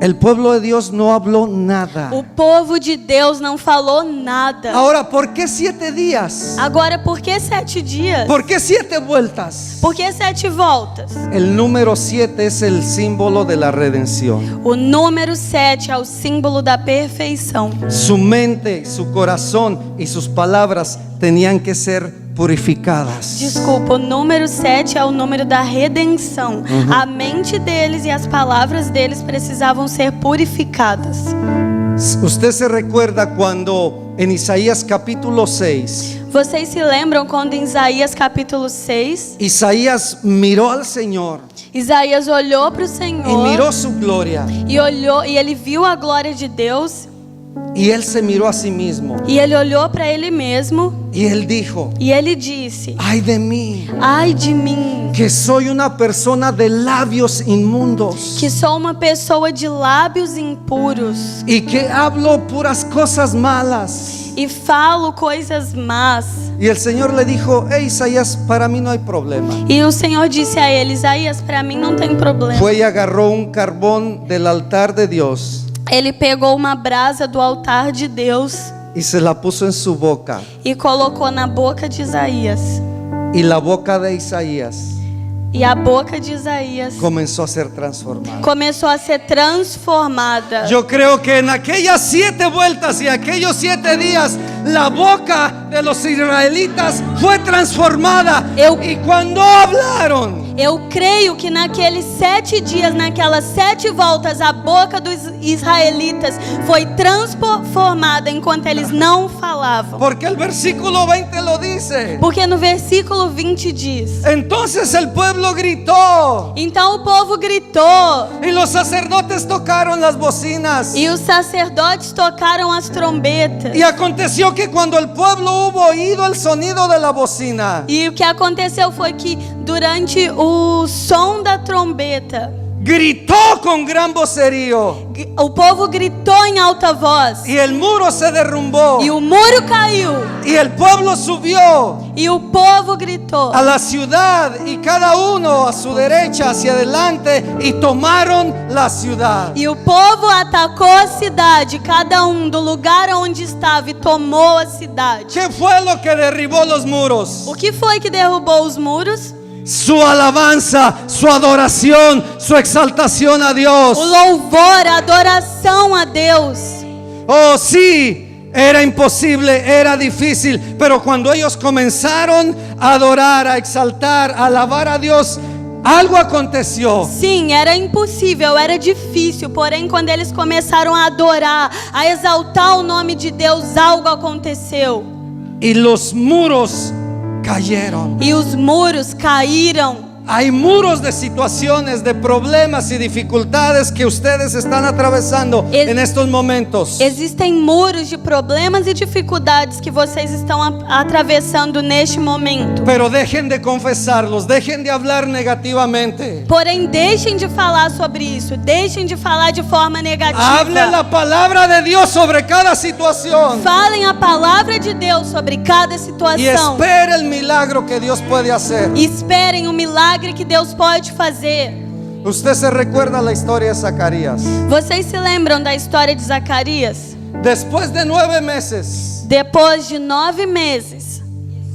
el pueblo de Dios no habló nada. o povo de Deus não falou nada. Ahora, ¿por qué 7 días? Agora, por que 7 dias? ¿Por qué 7 vueltas? Por que 7 voltas? El número 7 es el símbolo de la redención. O número 7 é o símbolo da perfeição. Su mente, su corazón y sus palabras tenían que ser purificadas. Desculpa, o número 7 é o número da redenção. A mente deles e as palavras deles precisavam ser purificadas. Usted se recuerda cuando en Isaías capítulo 6, Vocês se lembram quando em Isaías capítulo 6, Isaías miró al Señor Isaías olhou para o y Senhor miró su gloria e ele viu a glória de Deus y él se miró a sí mismo e ele olhou para ele mesmo y él dijo, e ele disse: ay de mí, ai de mim, que soy una persona de labios inmundos que sou uma pessoa de lábios impuros y que hablo puras cosas malas. e falo coisas más. Y el Señor le dijo, hey Isaías, para mí no hay problema. E o Senhor disse a ele: Isaías, para mim não tem problema. Fue y agarró un carbón del altar de Dios Ele pegou uma brasa do altar de Deus y se la puso en su boca. e colocou na boca de Isaías. Y la boca de Isaías E a boca de Isaías comenzó a ser transformada. começou a ser transformada. Yo creo que en aquellas 7 vueltas y aquellos 7 días, la boca de los israelitas fue transformada. Y cuando hablaron, Eu creio que naqueles 7 dias, naquelas 7 voltas, a boca dos israelitas foi transformada enquanto eles não falavam. porque el versículo 20 lo dice. Porque no versículo 20 diz: Entonces el pueblo gritó então o povo gritou y los sacerdotes tocaron las bocinas. e os sacerdotes tocaram as trombetas. Y aconteció que cuando el pueblo hubo oído el sonido de la bocina, E o que aconteceu foi que durante o som da trombeta, gritó con gran vocerío o povo gritou em alta voz y el muro se derrumbó e o muro caiu y el pueblo subió e o povo gritou a la ciudad y cada uno a su derecha hacia adelante y tomaron la ciudad. e o povo atacou a cidade, cada um do lugar onde estava, e tomou a cidade. ¿Qué fue lo que derribó los muros? O que foi que derrubou os muros? Su alabanza, su adoración, su exaltación a Dios. O louvor, a adoração a Deus. Oh, sí, era imposible, era difícil, pero cuando ellos comenzaron a adorar, a exaltar, a alabar a Dios, algo aconteció. Sim, era impossível, era difícil, porém quando eles começaram a adorar, a exaltar o nome de Deus, algo aconteceu. Y los muros cayeron. E os muros caíram. Hay muros de situaciones, de problemas y dificultades que ustedes están atravesando en estos momentos. Existem muros de problemas e dificuldades que vocês estão atravessando neste momento. Pero dejen de confesarlos, dejen de hablar negativamente. Porém, deixem de falar sobre isso. Deixem de falar de forma negativa. Hablen la palabra de Dios sobre cada situación. Falem a palavra de Deus sobre cada Y situação. espere el milagro que Dios puede hacer. Esperem o milagre que Deus pode fazer. Usted se recuerda la historia de Zacarías. Vocês se lembram da história de Zacarias? Después de 9 meses, Depois de 9 meses,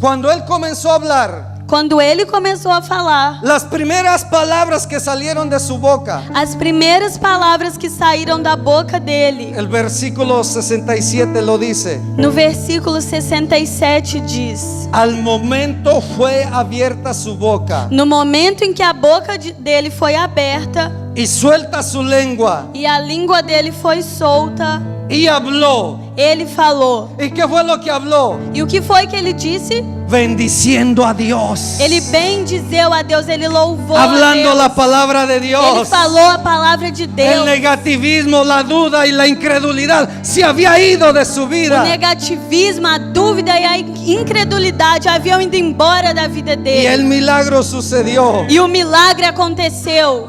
cuando él comenzó a hablar, quando ele começou a falar, las primeras palabras que salieron de su boca, as primeiras palavras que saíram da boca dele, el versículo 67 lo dice. no versículo 67 diz: Al momento fue abierta su boca no momento em que a boca dele foi aberta y suelta su lengua e a língua dele foi solta, y habló. ele falou. ¿Y qué fue lo que habló? E o que foi que ele disse? Bendiciendo a Dios, Ele bendizeu a Deus, ele louvou a hablando Deus. la palabra de Ele Dios. falou a palavra de El Deus. negativismo, la duda y la incredulidad se había ido de su O vida. negativismo, a dúvida e a incredulidade haviam ido embora da vida Y dele. el milagro sucedió. E o milagre aconteceu.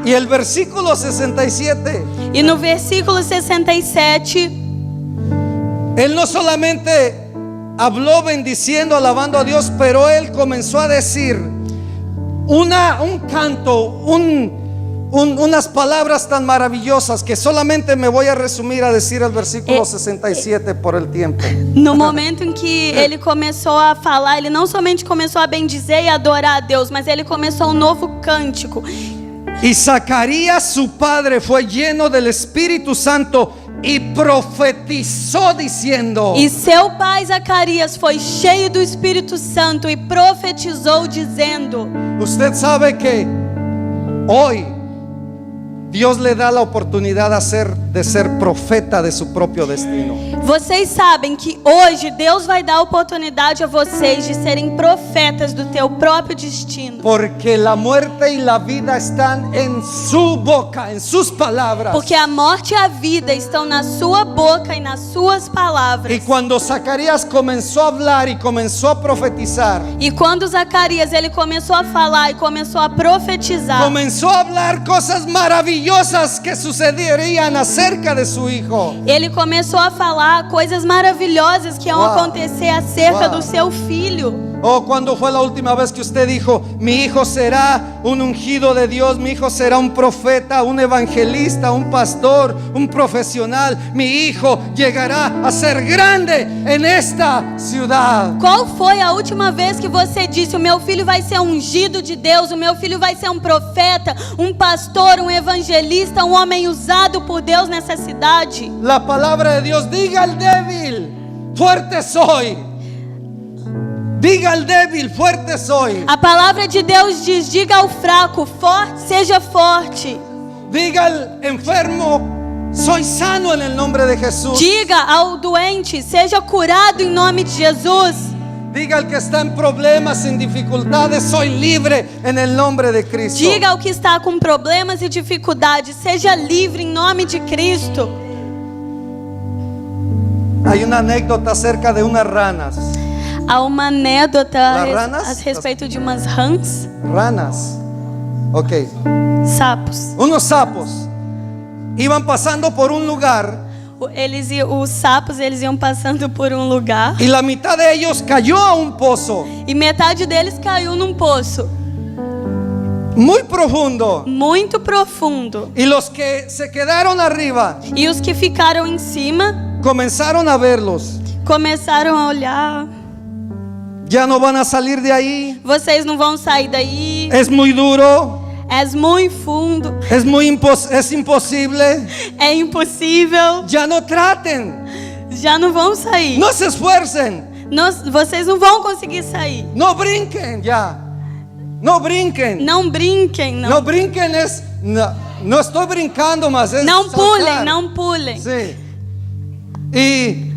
Y el versículo 67, E no versículo 67, él no solamente habló bendiciendo, alabando a Dios, pero él comenzó a decir un canto, unas palabras tan maravillosas que solamente me voy a resumir a decir el versículo 67 por el tiempo. no momento em que ele começou a falar, ele não somente começou a bendizer e adorar a Deus, mas ele começou um novo cântico. Y Zacarías, su padre, fue lleno del Espíritu Santo y profetizó diciendo. E seu pai Zacarias foi cheio do Espírito Santo e profetizou dizendo: Usted sabe que hoy Dios le da la oportunidad de ser profeta de su propio destino. vocês sabem que hoje Deus vai dar a oportunidade a vocês de serem profetas do teu próprio destino. Porque la muerte y la vida están en su boca, en sus palabras. Porque a morte e a vida estão na sua boca e nas suas palavras. Y cuando Zacarías comenzó a hablar y comenzó a profetizar, E quando Zacarias ele começou a falar e começou a profetizar, comenzó a hablar cosas maravillosas que sucederían acerca de su hijo. ele começou a falar coisas maravilhosas que iam Uau. acontecer acerca Uau. do seu filho. Oh, ¿cuándo fue la última vez que usted dijo: mi hijo será un ungido de Dios, mi hijo será un profeta, un evangelista, un pastor, un profesional, mi hijo llegará a ser grande en esta ciudad? Qual foi a última vez que você disse: o meu filho vai ser ungido de Deus, o meu filho vai ser um profeta, um pastor, um evangelista, um homem usado por Deus nessa cidade? La palabra de Dios: diga al débil, fuerte soy. Diga al débil, fuerte soy. A palavra de Deus diz: diga ao fraco, seja forte. Diga al enfermo: soy sano en el nombre de Jesús. Diga ao doente: seja curado em nome de Jesus. Diga al que está en problemas, en dificultades: soy libre en el nombre de Cristo. Diga ao que está com problemas e dificuldades: seja livre em nome de Cristo. Hay una anécdota acerca de unas ranas. Há uma anedota Las ranas? a respeito de umas rãs, Ranas. Ok. sapos. Unos sapos iban pasando por un lugar Os sapos eles iam passando por um lugar y la mitad de ellos cayó a un pozo e metade deles caiu num poço muy profundo. muito profundo. Y los que se quedaron arriba E os que ficaram em cima comenzaron a verlos. começaram a olhar. Ya no van a salir de ahí. Vocês não vão sair daí. Es muy duro. É muito fundo. Es imposible. É impossível. Ya no traten. Já não vão sair. No se esfuercen. Vocês não vão conseguir sair. No brinquen ya. No brinquen. Não brinquem, No não. brinquen es... No estoy brincando más. Es Não pulem, saltar. não pulem. Sí. Y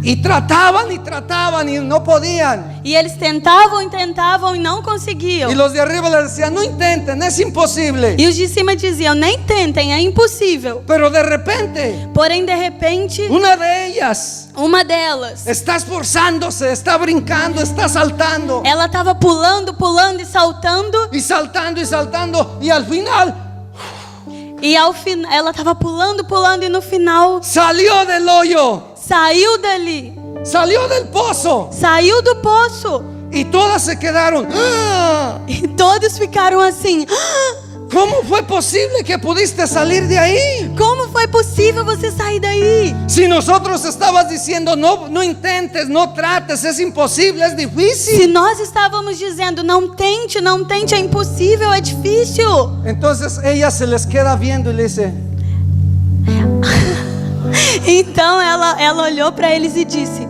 Y trataban y no podían. E eles tentavam e não conseguiam. Y los de arriba les decían, no intenten, es imposible. E os de cima diziam, nem tentem, é impossível. Pero de repente, Porém, de repente, una de ellas uma delas, está esforzándose, está brincando, está saltando. ela estava pulando e saltando. Y saltando y saltando. Y al final E ao final, ela estava pulando e no final salió del hoyo, saiu dali, salió del pozo. saiu do poço. Y todas se quedaron. ¡Ah! E todos ficaram assim: ¿Cómo fue posible que pudiste salir de ahí? como foi possível você sair daí? Si nosotros estabas diciendo, no intentes, no trates, es imposible, es Se difícil. nós estávamos dizendo, não tente, é impossível, é difícil. Entonces ella se les queda viendo y le dice, Então ela olhou para eles e disse: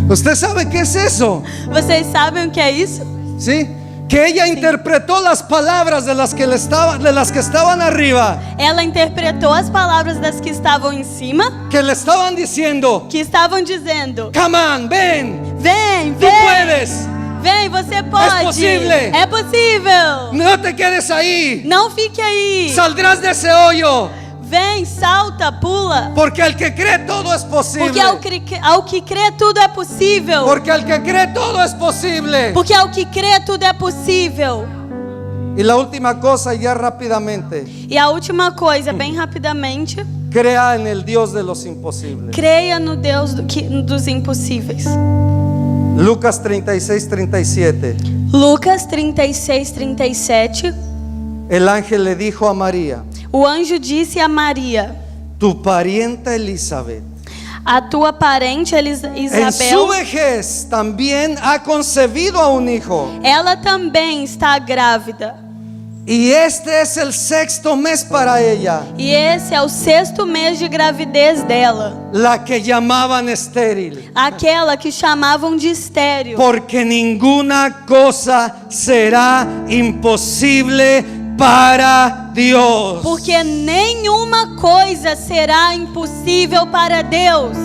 ¿usted sabe qué es eso? vocês sabem o que é isso? ¿Sí? Que ella interpretó las palabras de las que estaban arriba, Ela interpretou as palavras das que estavam em cima, que le estaban diciendo, que estavam dizendo: come on, ven, vem, tú vem, puedes, vem, você pode. possível. É possível. no te quedes ahí, Não fique aí. saldrás de ese hoyo, Vem, salta, pula. porque al que cree todo es posible. Porque ao que crê tudo é possível. Porque al que cree todo es posible. Porque ao que crê tudo é possível. Y la última cosa, ya rápidamente, E a última coisa, bem rapidamente, crea en el Dios de los imposibles. creia no Deus dos impossíveis. Lucas 36, 37. Lucas 36, 37. El ángel le dijo a María, O anjo disse a Maria: tu parienta Elizabeth, a tua parente en su Isabel, vejez también ha concebido a un hijo. ela também está grávida. Y este es el 6º mes para ella, E esse é o 6º mês de gravidez dela. la que llamaban estéril. Aquela que chamavam de estéril. Porque ninguna cosa será imposible para Dios. Porque nenhuma coisa será impossível para Deus.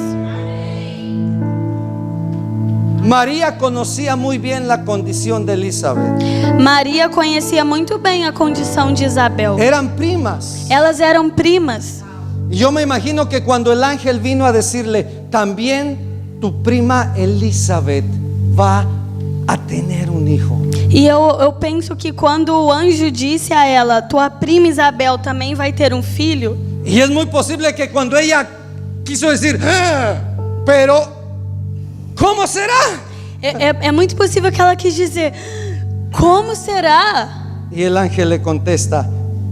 María conocía muy bien la condición de Elizabeth. Maria conhecia muito bem a condição de Isabel. Eran primas. Elas eram primas. Y yo me imagino que cuando el ángel vino a decirle, también tu prima Elizabeth va a tener un hijo. E eu penso que quando o anjo disse a ela: tua prima Isabel também vai ter um filho. Y es muy posible que cuando ella quiso decir, "Ah, pero ¿cómo será?" É muito possível que ela quis dizer: como será? Y el ángel le contesta,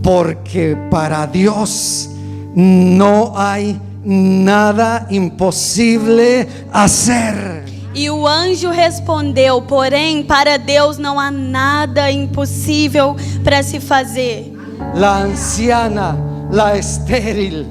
porque para Dios no hay nada imposible hacer. E o anjo respondeu: porém, para Deus não há nada impossível para se fazer. La anciana, la estéril,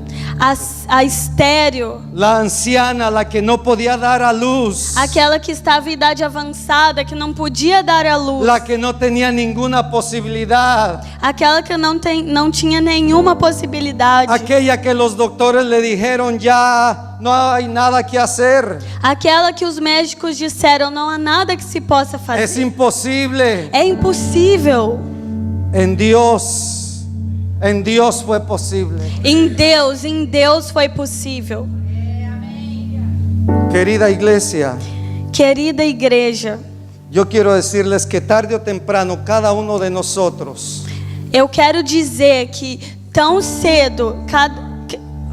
A estéril, la anciana, la que no podía dar a luz, aquela que estava em idade avançada, que não podia dar à luz, la que no tenía ninguna posibilidad, aquela que não tinha nenhuma possibilidade, aquella que los doctores le dijeron ya no hay nada que hacer, aquela que os médicos disseram: não há nada que se possa es fazer. imposible. É impossível. En Dios fue posible. Em Deus foi possível. Querida iglesia, Querida igreja, yo quiero decirles que tarde o temprano cada uno de nosotros eu quero dizer que tão cedo,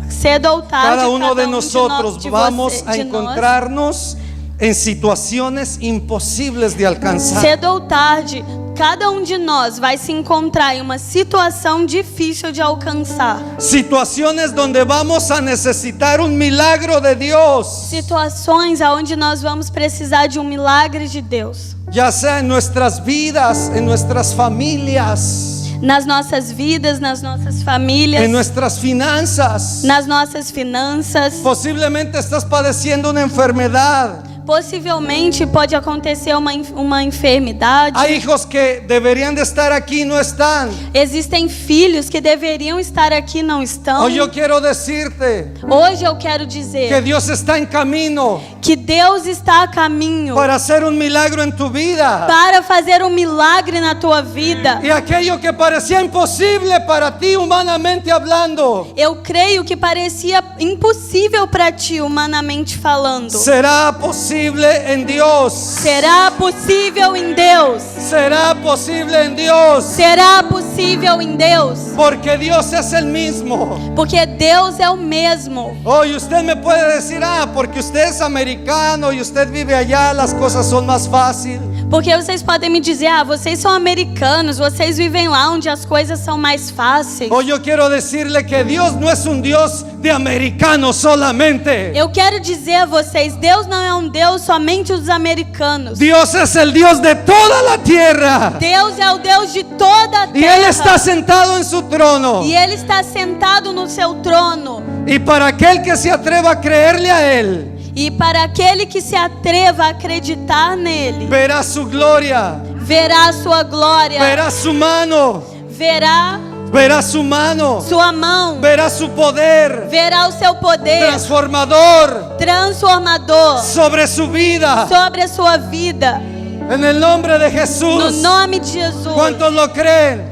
cedo ou tarde, cada uno de nosotros de vamos a nós, encontrarnos en situaciones imposibles de alcanzar. cedo ou tarde, cada de nós vai se encontrar em uma situação difícil de alcançar. Situaciones donde vamos a necesitar un milagro de Dios, Situações aonde nós vamos precisar de um milagre de Deus. ya sea en nuestras vidas, en nuestras familias, Nas nossas vidas, nas nossas famílias, en nuestras finanzas. nas nossas finanças. Posiblemente estás padeciendo una enfermedad. Possivelmente pode acontecer uma enfermidade. Hay hijos que deberían de estar aquí y no están. Existem filhos que deveriam estar aqui e não estão. Hoy yo quiero decirte Hoje eu quero que dizer Dios está en camino que Deus está a caminho para hacer un milagro en tu vida. para fazer um milagre na tua vida. Y aquello que parecía imposible para ti humanamente hablando, Eu creio que parecia impossível para ti, humanamente falando. será posible en Dios. Será possível em Deus. Será posible en Dios. Será possível em Deus. Porque Dios es el mismo. Porque Deus é o mesmo. Hoy usted me puede decir, porque usted es americano y usted vive allá, las cosas son más fáciles. Porque vocês podem me dizer, vocês são americanos, vocês vivem lá onde as coisas são mais fáceis. Hoy yo quiero decirle que Dios no es un Dios de americanos solamente. Eu quero dizer a vocês, Deus não é um Deus somente dos americanos. Dios es el Dios de toda la tierra. Deus é o Deus de toda a Y Él está terra. sentado en su trono. E Ele está sentado no seu trono. Y para aquel que se atreva a creerle a Él, E para aquele que se atreva a acreditar nele, verá su gloria, verá a sua glória, verá su mano, verá su mano, sua mão, verá su poder verá o seu poder transformador transformador sobre su vida. sobre a sua vida. En el nombre de No Jesús. nome de Jesus. ¿Cuántos lo creen?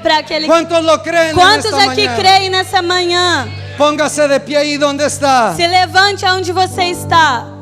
Para aquele... ¿Cuántos lo creen? Quantos en esta aqui mañana? creem nessa manhã? Póngase de pie ahí donde está. Se levante aonde você está.